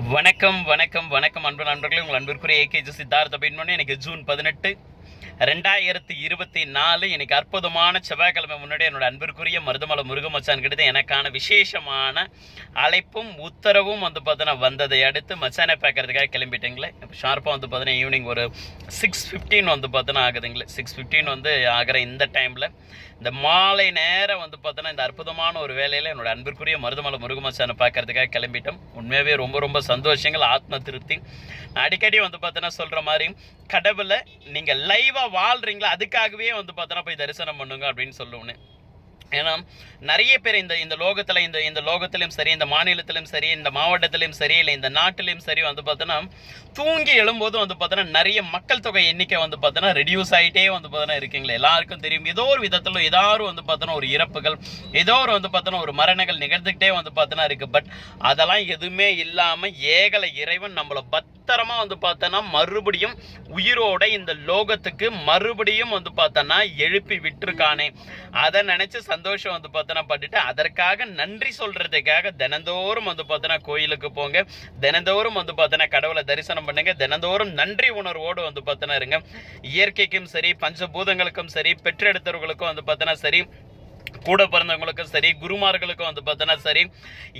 வணக்கம் வணக்கம் வணக்கம் அன்பு நண்பர்களே, உங்கள் அன்பிற்குரிய ஏகேஜி சித்தார்த்த பின்மணி. எனக்கு ஜூன் 18 2024 இன்னைக்கு அற்புதமான செவ்வாய்க்கிழமை. முன்னாடி என்னோட அன்பிற்குரிய மருதமலை முருகமச்சான் கிட்ட எனக்கான விசேஷமான அழைப்பும் உத்தரவும் வந்ததை அடுத்து மச்சானை பார்க்கறதுக்காக கிளம்பிட்டீங்களே. இப்போ ஷார்ப்பாக ஈவினிங் ஒரு 6:15 ஆகுதுங்களே. 6:15 ஆகிற இந்த டைமில் இந்த மாலை நேரம் இந்த அற்புதமான ஒரு வேலையில் என்னோட அன்பிற்குரிய மருதமலை முருகமச்சானை பார்க்கறதுக்காக கிளம்பிட்டோம். உண்மையாகவே ரொம்ப ரொம்ப சந்தோஷங்கள், ஆத்ம திருப்தி. அடிக்கடி சொல்கிற மாதிரி கடவுளை நீங்கள் லைவாக வாழ்கிறீங்களா, அதுக்காகவே போய் தரிசனம் பண்ணுங்க அப்படின்னு சொல்லுவேன். ஏன்னா நிறைய பேர் இந்த லோகத்தில் இந்த லோகத்திலையும் சரி, இந்த மாநிலத்திலும் சரி, இந்த மாவட்டத்திலையும் சரி, இல்லை இந்த நாட்டிலையும் சரி தூங்கி எழும்போது நிறைய மக்கள் தொகை எண்ணிக்கை ரெடியூஸ் ஆகிட்டே இருக்கீங்களா. எல்லாருக்கும் தெரியும், ஏதோ ஒரு விதத்தில் ஏதாவது ஒரு இறப்புகள், ஏதோ ஒரு ஒரு மரணங்கள் நிகழ்ந்துக்கிட்டே இருக்கு. பட் அதெல்லாம் எதுவுமே இல்லாமல் ஏகல இறைவன் நம்மளை பத்திரமா மறுபடியும் உயிரோட இந்த லோகத்துக்கு மறுபடியும் எழுப்பி விட்டுருக்கானே. அதை நினைச்சு சந்தோஷம் பட்டுட்டு அதற்காக நன்றி சொல்றதுக்காக தினந்தோறும் கோயிலுக்கு போங்க, தினந்தோறும் கடவுளை தரிசனம் பண்ணுங்க, தினந்தோறும் நன்றி உணர்வோடு இருங்க. இயற்கைக்கும் சரி, பஞ்சபூதங்களுக்கும் சரி, பெற்றெடுத்தவர்களுக்கும் சரி, கூட பிறந்தவங்களுக்கும் சரி, குருமார்களுக்கும் சரி,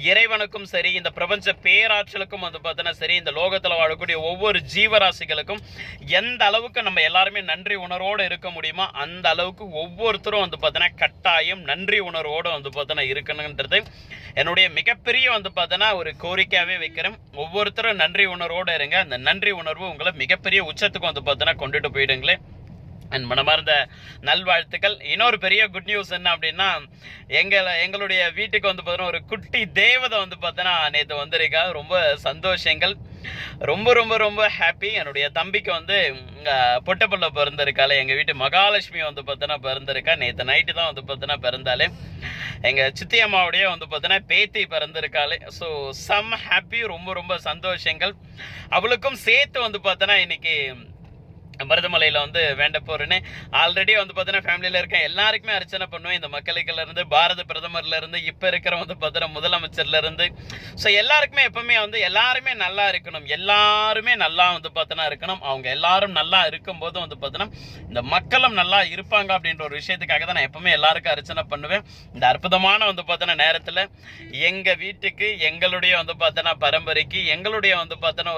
இறைவனுக்கும் சரி, இந்த பிரபஞ்ச பேராற்றலுக்கும் சரி, இந்த லோகத்தில் வாழக்கூடிய ஒவ்வொரு ஜீவராசிகளுக்கும் எந்த அளவுக்கு நம்ம எல்லாருமே நன்றி உணர்வோடு இருக்க முடியுமோ அந்த அளவுக்கு ஒவ்வொருத்தரும் கட்டாயம் நன்றி உணர்வோடு இருக்கணுன்றது என்னுடைய மிகப்பெரிய ஒரு கோரிக்கையாகவே வைக்கிறேன். ஒவ்வொருத்தரும் நன்றி உணர்வோடு இருங்க. அந்த நன்றி உணர்வு உங்களை மிகப்பெரிய உச்சத்துக்கு கொண்டுட்டு போயிடுங்களே. அண்ட் மனமார்ந்த நல்வாழ்த்துக்கள். இன்னொரு பெரிய குட் நியூஸ் என்ன அப்படின்னா, எங்களுடைய வீட்டுக்கு ஒரு குட்டி தேவதை நேற்று வந்திருக்கா. ரொம்ப சந்தோஷங்கள், ரொம்ப ரொம்ப ரொம்ப ஹாப்பி. என்னுடைய தம்பிக்கு பொட்டப்பள்ள பிறந்திருக்காளே. எங்கள் வீட்டு மகாலட்சுமி பிறந்திருக்கா. நேற்று நைட்டு தான் பிறந்தாலே. எங்கள் சித்தி அம்மாவுடைய பேத்தி பிறந்திருக்காளே. ஸோ சம் ஹாப்பி, ரொம்ப ரொம்ப சந்தோஷங்கள். அவளுக்கும் சேர்த்து இன்னைக்கு மருதமலையில் வேண்ட போறேன்னு ஆல்ரெடி ஃபேமிலியில் இருக்கேன். எல்லாருக்குமே அர்ச்சனை பண்ணுவேன். இந்த மக்களுக்குல இருந்து, பாரத பிரதமர்ல இருந்து, இப்போ இருக்கிற முதலமைச்சர்ல இருந்து, ஸோ எல்லாருக்குமே எப்பவுமே எல்லாருமே நல்லா இருக்கணும், எல்லாருமே நல்லா இருக்கணும். அவங்க எல்லாரும் நல்லா இருக்கும்போது இந்த மக்களும் நல்லா இருப்பாங்க அப்படின்ற ஒரு விஷயத்துக்காக தான் நான் எப்பவுமே எல்லாருக்கும் அர்ச்சனை பண்ணுவேன். இந்த அற்புதமான நேரத்தில் எங்க வீட்டுக்கு, எங்களுடைய பரம்பரைக்கு, எங்களுடைய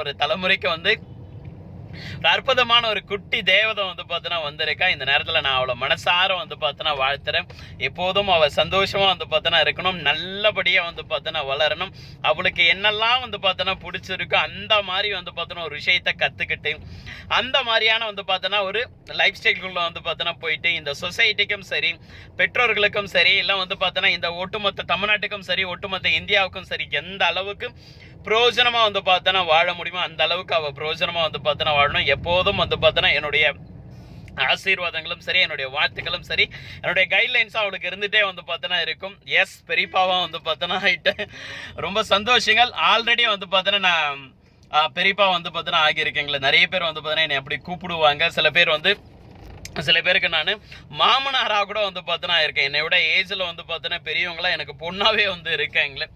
ஒரு தலைமுறைக்கு அற்புதமான ஒரு குட்டி தேவதை வந்திருக்கா. இந்த நேரத்தில் நான் அவளை மனசார வாழ்த்துறேன். எப்போதும் அவள் சந்தோஷமா இருக்கணும், நல்லபடியா வளரணும். அவளுக்கு என்னெல்லாம் பிடிச்சிருக்கோ அந்த மாதிரி ஒரு விஷயத்த கத்துக்கிட்டு அந்த மாதிரியான ஒரு லைஃப் ஸ்டைல்குள்ள போயிட்டு இந்த சொசைட்டிக்கும் சரி, பெற்றோர்களுக்கும் சரி, எல்லாம் இந்த ஒட்டுமொத்த தமிழ்நாட்டுக்கும் சரி, ஒட்டுமொத்த இந்தியாவுக்கும் சரி, எந்த அளவுக்கு பிரயோஜனமா வாழ முடியுமோ அந்த அளவுக்கு அவ பிரயோஜனமா வாழணும். எப்போதும் என்னுடைய ஆசீர்வாதங்களும் சரி, என்னுடைய வாழ்த்துக்களும் சரி, என்னுடைய கைட்லைன்ஸும் அவளுக்கு இருந்துட்டே இருக்கும். எஸ், பெரியப்பாவா ஆயிட்டேன். ரொம்ப சந்தோஷங்கள். ஆல்ரெடி நான் பெரியப்பா ஆகியிருக்கேங்களே. நிறைய பேர் என்னை அப்படி கூப்பிடுவாங்க. சில பேருக்கு நான் மாமனாராக கூட இருக்கேன். என்னை விட ஏஜில் பெரியவங்களாம் எனக்கு பொண்ணாவே இருக்காங்களே.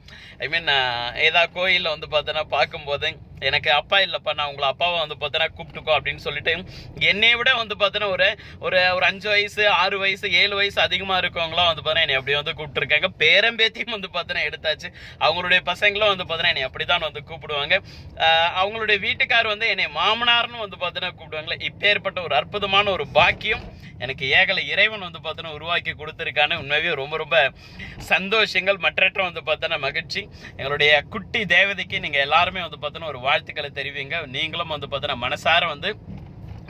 ஐ மீன் ஏதாவது கோயிலில் பார்க்கும்போது எனக்கு அப்பா இல்லைப்பா, நான் உங்களை அப்பாவை கூப்பிட்டுக்கோ அப்படின்னு சொல்லிட்டு என்னை விட ஒரு ஒரு 5 வயசு 6 வயசு 7 வயசு அதிகமாக இருக்கவங்களாம் என்னை அப்படி கூப்பிட்டுருக்காங்க. பேரம்பேத்தியும் எடுத்தாச்சு. அவங்களுடைய பசங்களும் என்னை அப்படி தான் கூப்பிடுவாங்க. அவங்களுடைய வீட்டுக்கார் என்னை மாமனார்னு கூப்பிடுவாங்களே. இப்பேற்பட்ட ஒரு அற்புதமான ஒரு பாக்கியம் எனக்கு ஏகல இறைவன் உருவாக்கி கொடுத்திருக்கான்னு உண்மையாவே ரொம்ப ரொம்ப சந்தோஷங்கள். மற்றற்ற மகிழ்ச்சி. எங்களுடைய குட்டி தேவதைக்கு நீங்க எல்லாருமே ஒரு வாழ்த்துக்களை தெரிவிங்க. நீங்களும் மனசார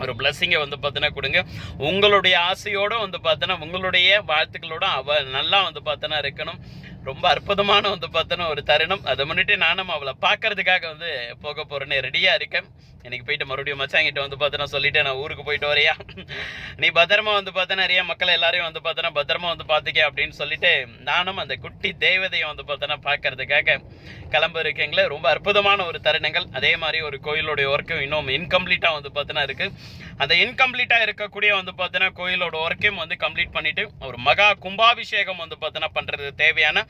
ஒரு பிளஸ்ஸிங்கை கொடுங்க. உங்களுடைய ஆசையோட உங்களுடைய வாழ்த்துக்களோட அவ நல்லா இருக்கணும். ரொம்ப அற்புதமான ஒரு தருணம். அதை முன்னிட்டு நானும் அவளை பார்க்கறதுக்காக போக போறேன்னு ரெடியா இருக்கேன். இன்னைக்கு போயிட்டு மறுபடியும் மச்சாங்கிட்ட வந்து பார்த்தோன்னா சொல்லிட்டு நான் ஊருக்கு போயிட்டு வரையா, நீ பத்திரமா வந்து பார்த்தா நிறைய மக்கள் எல்லாரையும் வந்து பார்த்தோன்னா பத்திரமா வந்து பார்த்துக்க அப்படின்னு சொல்லிட்டு நானும் அந்த குட்டி தேவதையை வந்து பார்த்தோன்னா பார்க்கறதுக்காக கிளம்ப இருக்கீங்களே. ரொம்ப அற்புதமான ஒரு தருணங்கள். அதே மாதிரி ஒரு கோயிலோடைய ஒர்க்கும் இன்னும் இன்கம்ப்ளீட்டாக வந்து பார்த்தோன்னா இருக்குது. அந்த இன்கம்ப்ளீட்டாக இருக்கக்கூடிய வந்து பார்த்தோன்னா கோயிலோட ஒர்க்கையும் வந்து கம்ப்ளீட் பண்ணிட்டு ஒரு மகா கும்பாபிஷேகம் வந்து பார்த்தோன்னா பண்ணுறது தேவையான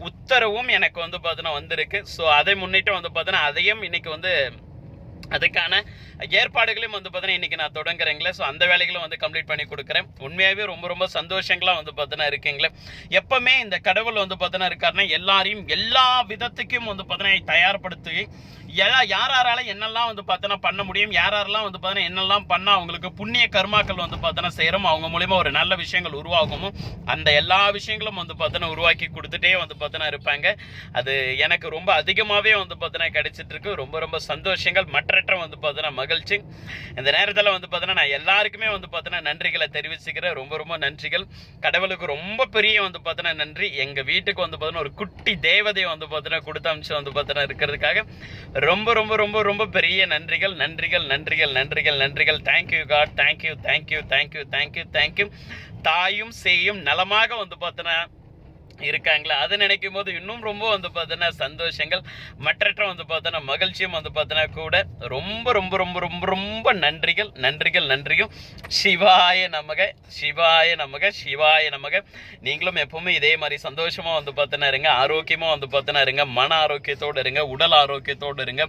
உத்தரவும் எனக்கு வந்து பார்த்தோன்னா வந்திருக்கு. ஸோ அதை முன்னிட்டு வந்து பார்த்தோன்னா அதையும் இன்னைக்கு வந்து அதுக்கான ஏற்பாடுகளையும் வந்து பார்த்தீங்கன்னா இன்றைக்கி நான் தொடங்குறேங்களே. ஸோ அந்த வேலைகளும் வந்து கம்ப்ளீட் பண்ணி கொடுக்குறேன். உண்மையாகவே ரொம்ப ரொம்ப சந்தோஷங்களாக வந்து பார்த்தீங்கன்னா இருக்கீங்களே. எப்போவுமே இந்த கடவுள் வந்து பார்த்தீங்கன்னா இருக்காருன்னா எல்லாரையும் எல்லா விதத்துக்கும் வந்து பார்த்தீங்கன்னா தயார்படுத்தி யாரால என்னெல்லாம் வந்து பார்த்தோன்னா பண்ண முடியும், யாரெல்லாம் வந்து பார்த்தீங்கன்னா என்னெல்லாம் பண்ணால் அவங்களுக்கு புண்ணிய கர்மாக்கள் வந்து பார்த்தோன்னா செய்கிறோம், அவங்க மூலிமா ஒரு நல்ல விஷயங்கள் உருவாகுமோ அந்த எல்லா விஷயங்களும் வந்து பார்த்தோன்னா உருவாக்கி கொடுத்துட்டே வந்து பார்த்தோன்னா இருப்பாங்க. அது எனக்கு ரொம்ப அதிகமாகவே வந்து பார்த்தோன்னா கிடைச்சிட்டு இருக்கு. ரொம்ப ரொம்ப சந்தோஷங்கள், மற்றற்ற வந்து பார்த்தோன்னா மகிழ்ச்சி. இந்த நேரத்தில் வந்து பார்த்தோன்னா நான் எல்லாருக்குமே வந்து பார்த்தோன்னா நன்றிகளை தெரிவிச்சுக்கிறேன். ரொம்ப ரொம்ப நன்றிகள். கடவுளுக்கு ரொம்ப பெரிய வந்து பார்த்தோன்னா நன்றி. எங்கள் வீட்டுக்கு வந்து பார்த்தோன்னா ஒரு குட்டி தேவதையை வந்து பார்த்தோன்னா கொடுத்த அம்சம் வந்து பார்த்தோன்னா இருக்கிறதுக்காக ரொம்ப ரொம்ப ரொம்ப ரொம்ப பெரிய நன்றிகள் நன்றிகள் நன்றிகள் நன்றிகள் நன்றிகள். Thank you God, thank you thank you thank you thank you thank you. தாயும் சேயும் நலமாக வந்து பார்த்தோன்னா இருக்காங்களா, அது நினைக்கும் போது இன்னும் ரொம்ப வந்து பார்த்தோன்னா சந்தோஷங்கள், மற்றற்ற வந்து பார்த்தோன்னா மகிழ்ச்சியும் வந்து பார்த்தோன்னா கூட ரொம்ப ரொம்ப ரொம்ப ரொம்ப ரொம்ப நன்றிகள் நன்றிகள் நன்றியும். சிவாய நமக சிவாய நமக சிவாய நமக. நீங்களும் எப்பவுமே இதே மாதிரி சந்தோஷமாக வந்து பார்த்தோன்னா இருங்க, ஆரோக்கியமாக வந்து பார்த்தோன்னா இருங்க, மன ஆரோக்கியத்தோடு இருங்க, உடல் ஆரோக்கியத்தோடு இருங்க,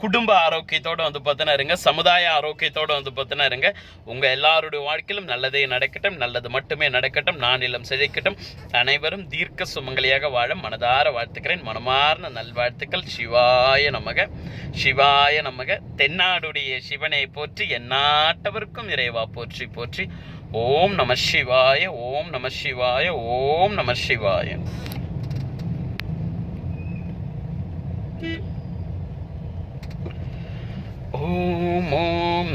குடும்ப ஆரோக்கியத்தோடு வந்து பார்த்தோன்னா இருங்க, சமுதாய ஆரோக்கியத்தோடு வந்து பார்த்தோன்னா இருங்க. உங்கள் எல்லாருடைய வாழ்க்கையிலும் நல்லதே நடக்கட்டும், நல்லது மட்டுமே நடக்கட்டும், நானிலம் செழிக்கட்டும், அனைவரும் தீர்க்க சுமங்கலியாக வாழ மனதார வாழ்த்துக்கிறேன். மனமார்ந்த நல்வாழ்த்துக்கள். சிவாய நமக சிவாய நமக. தென்னாடுடைய சிவனை போற்றி, எந்நாட்டவருக்கும் இறைவா போற்றி போற்றி. ஓம் நம சிவாய, ஓம் நம சிவாய, ஓம் நம சிவாய. ஓம் ஓம்